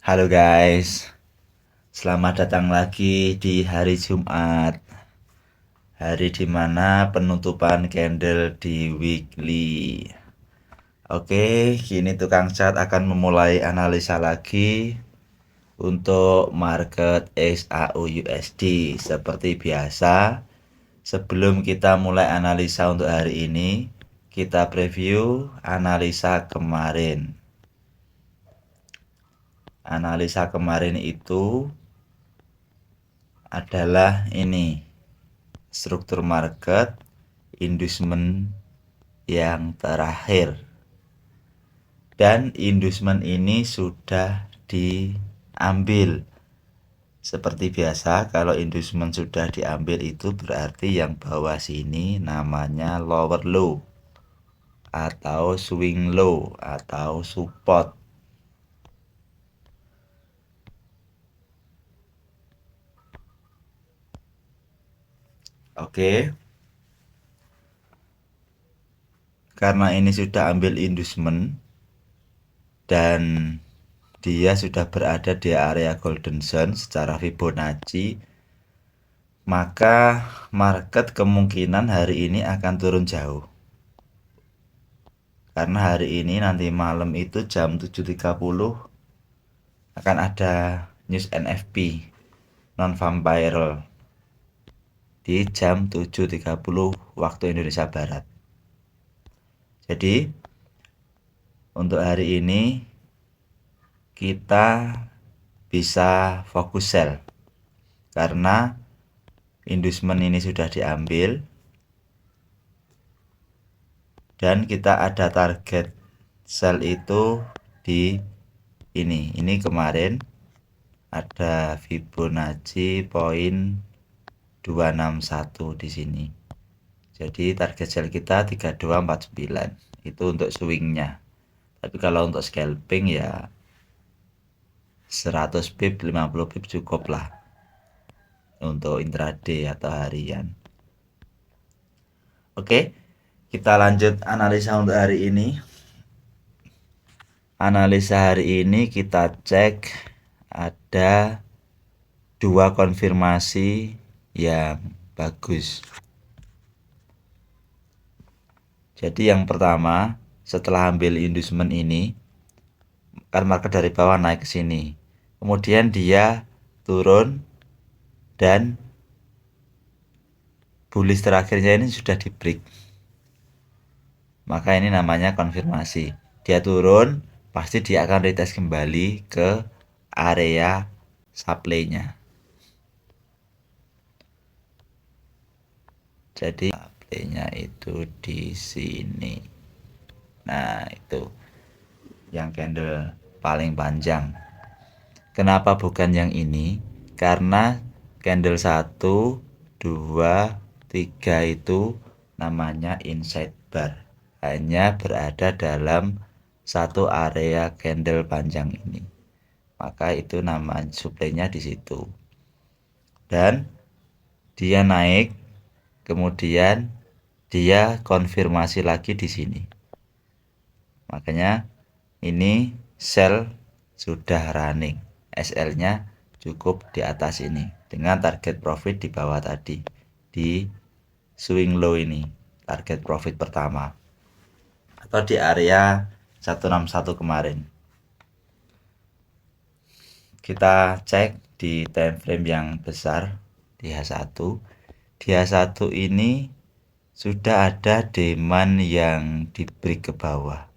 Halo guys, selamat datang lagi di hari Jumat. Hari dimana penutupan candle di weekly. Oke, kini tukang cat akan memulai analisa lagi untuk market XAU USD. Seperti biasa, sebelum kita mulai analisa untuk hari ini, kita preview analisa kemarin. Analisa kemarin itu adalah ini struktur market inducement yang terakhir, dan inducement ini sudah diambil. Seperti biasa, kalau inducement sudah diambil itu berarti yang bawah sini namanya lower low atau swing low atau support. Oke, karena ini sudah ambil inducement dan dia sudah berada di area golden zone secara Fibonacci, maka market kemungkinan hari ini akan turun jauh. Karena hari ini nanti malam itu jam 7.30 akan ada news NFP non-vampire di jam 7.30 waktu Indonesia Barat. Jadi untuk hari ini kita bisa fokus sell karena inducement ini sudah diambil dan kita ada target sell itu di ini kemarin ada Fibonacci poin 261 di sini. Jadi target sell kita 3249 itu untuk swingnya. Tapi kalau untuk scalping ya 100 pip 50 pip cukup lah untuk intraday atau harian. Oke, kita lanjut analisa untuk hari ini. Analisa hari ini kita cek ada dua konfirmasi yang bagus. Jadi yang pertama, setelah ambil inducement ini, kan market dari bawah naik ke sini. Kemudian dia turun dan bullish terakhirnya ini sudah di break. Maka ini namanya konfirmasi. Dia turun, pasti dia akan retest kembali ke area supply-nya. Jadi supply-nya itu di sini. Nah, itu yang candle paling panjang. Kenapa bukan yang ini? Karena candle 1, 2, 3 itu namanya inside bar. Hanya berada dalam satu area candle panjang ini. Maka itu nama supply-nya di situ. Dan dia naik, kemudian dia konfirmasi lagi di sini. Makanya ini sell sudah running. SL-nya cukup di atas ini dengan target profit di bawah tadi di swing low ini, target profit pertama atau di area 161 kemarin. Kita cek di time frame yang besar di H1. Di H1 ini sudah ada demand yang di break ke bawah.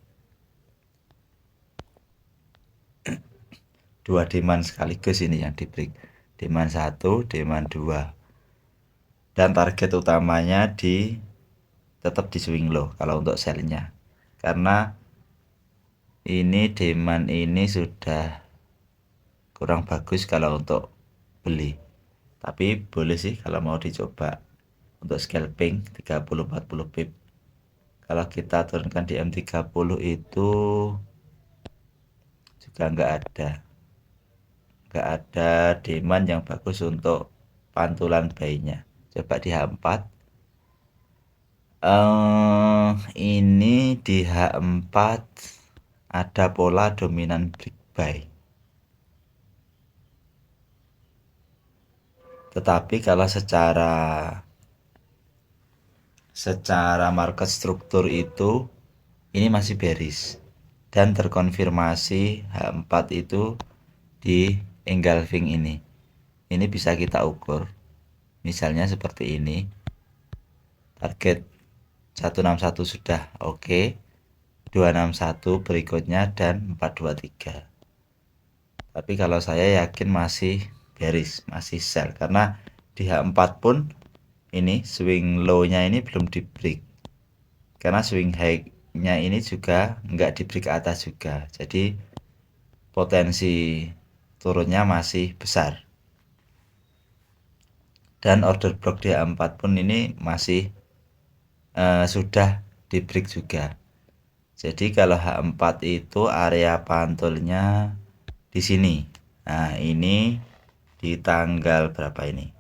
Dua demand sekaligus ini yang di break. Demand 1, demand 2. Dan target utamanya tetap di swing low kalau untuk sell-nya. Karena ini demand ini sudah kurang bagus kalau untuk beli. Tapi boleh sih kalau mau dicoba untuk scalping 30-40 pip. Kalau kita turunkan di M30 itu juga nggak ada demand yang bagus untuk pantulan buy-nya. Coba di H4. Ini di H4 ada pola dominan break buy. Tetapi kalau secara market struktur itu ini masih bearish dan terkonfirmasi H4 itu di engulfing ini. Ini bisa kita ukur. Misalnya seperti ini. Target 161 sudah oke. 261 berikutnya dan 423. Tapi kalau saya yakin masih bearish, masih sell karena di H4 pun ini swing low-nya ini belum di break. Karena swing high-nya ini juga nggak di break atas juga. Jadi potensi turunnya masih besar. Dan order block di H4 pun ini masih sudah di break juga. Jadi kalau H4 itu area pantulnya di sini. Nah, ini di tanggal berapa ini?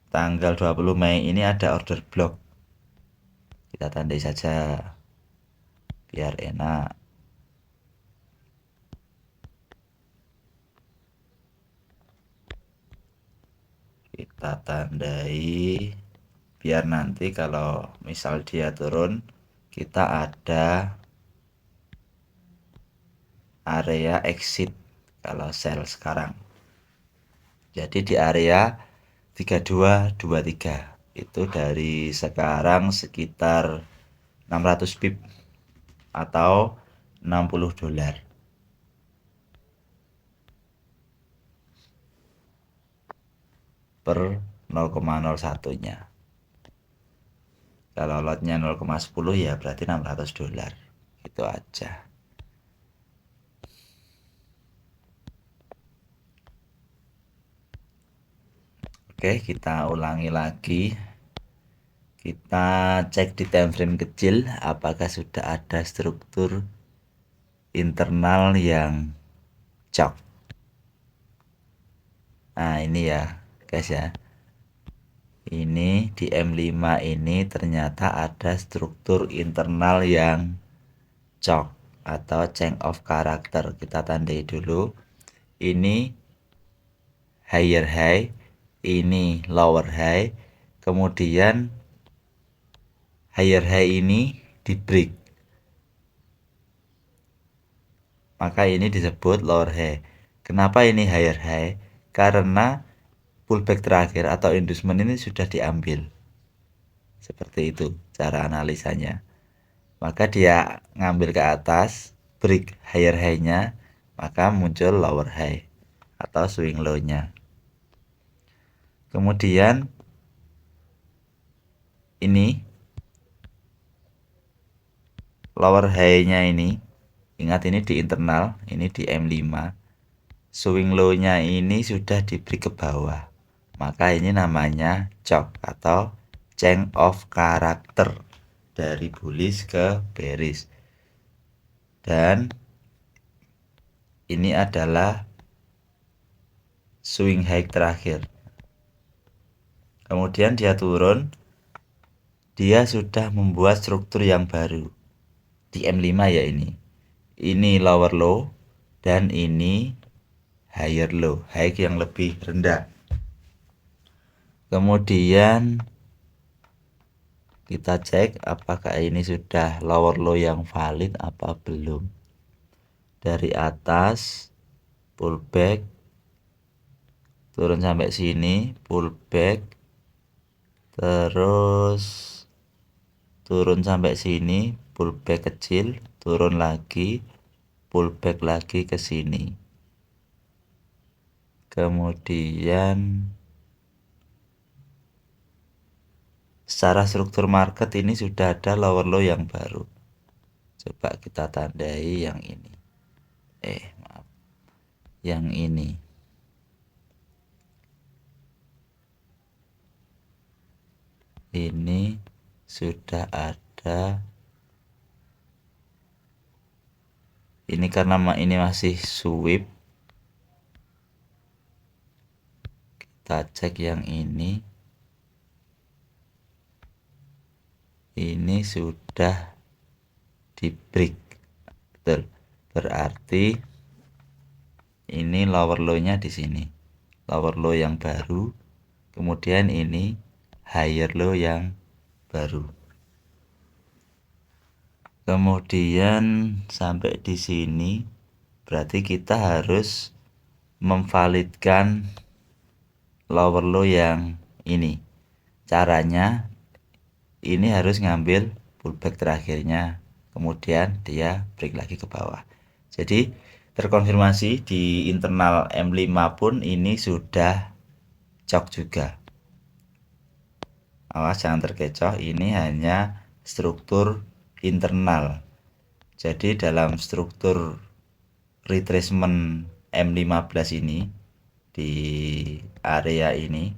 Tanggal 20 Mei ini ada order block. Kita tandai saja biar enak. Kita tandai biar nanti kalau misal dia turun kita ada area exit kalau sell sekarang. Jadi di area 3223 itu dari sekarang sekitar 600 pip atau 60 dolar. Per 0,01-nya. Kalau lotnya 0,10 ya berarti 600 dolar. Itu aja. Oke, kita ulangi lagi. Kita cek di time frame kecil apakah sudah ada struktur internal yang cok. Nah, ini ya, guys ya. Ini di M5 ini ternyata ada struktur internal yang cok atau change of character. Kita tandai dulu. Ini higher high, ini lower high, kemudian higher high ini di break, maka ini disebut lower high. Kenapa ini higher high? Karena pullback terakhir atau inducement ini sudah diambil. Seperti itu cara analisanya. Maka dia ngambil ke atas, break higher high-nya, maka muncul lower high atau swing low-nya. Kemudian ini lower high-nya ini, ingat ini di internal, ini di M5. Swing low-nya ini sudah di break ke bawah. Maka ini namanya cok atau change of character dari bullish ke bearish. Dan ini adalah swing high terakhir. Kemudian dia turun, dia sudah membuat struktur yang baru di M5 ya ini. Ini lower low dan ini higher low, high yang lebih rendah. Kemudian kita cek apakah ini sudah lower low yang valid apa belum. Dari atas pullback turun sampai sini, pullback terus turun sampai sini, pullback kecil, turun lagi, pullback lagi ke sini. Kemudian secara struktur market ini sudah ada lower low yang baru. Coba kita tandai yang ini. Maaf. Yang ini. Ini sudah ada. Ini karena ini masih sweep. Kita cek yang ini. Ini sudah di break. Betul. Berarti ini lower low-nya di sini. lower low yang baru, kemudian ini higher low yang baru. Kemudian sampai di sini berarti kita harus memvalidkan lower low yang ini. Caranya ini harus ngambil pullback terakhirnya, kemudian dia break lagi ke bawah. Jadi terkonfirmasi di internal M5 pun ini sudah cok juga. Awas jangan terkecoh, ini hanya struktur internal. Jadi dalam struktur retracement M15 ini, di area ini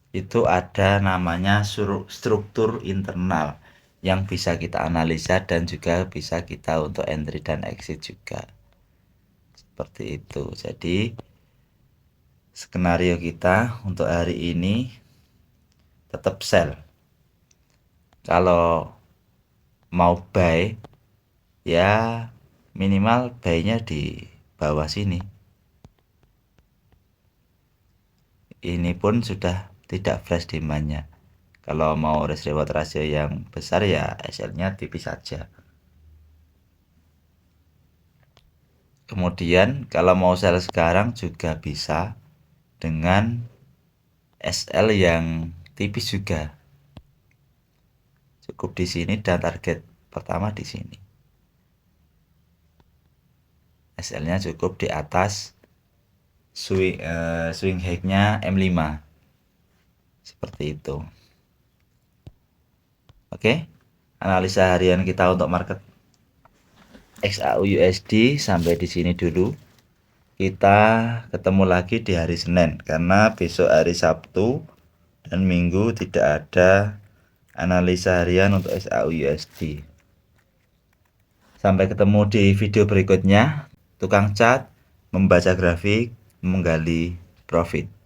itu ada namanya struktur internal yang bisa kita analisa dan juga bisa kita untuk entry dan exit juga. Seperti itu. Jadi skenario kita untuk hari ini tetap sell. Kalau mau buy ya minimal buy-nya di bawah sini. Ini pun sudah tidak flash demand-nya. Kalau mau risk reward ratio yang besar ya SL-nya tipis saja. Kemudian kalau mau sell sekarang juga bisa dengan SL yang tipis juga. Cukup di sini dan target pertama di sini. SL-nya cukup di atas swing high-nya M5. Seperti itu. Oke. Analisa harian kita untuk market XAU USD sampai di sini dulu. Kita ketemu lagi di hari Senin karena besok hari Sabtu dan Minggu tidak ada analisa harian untuk XAU USD. Sampai ketemu di video berikutnya. Tukang cat, membaca grafik, menggali profit.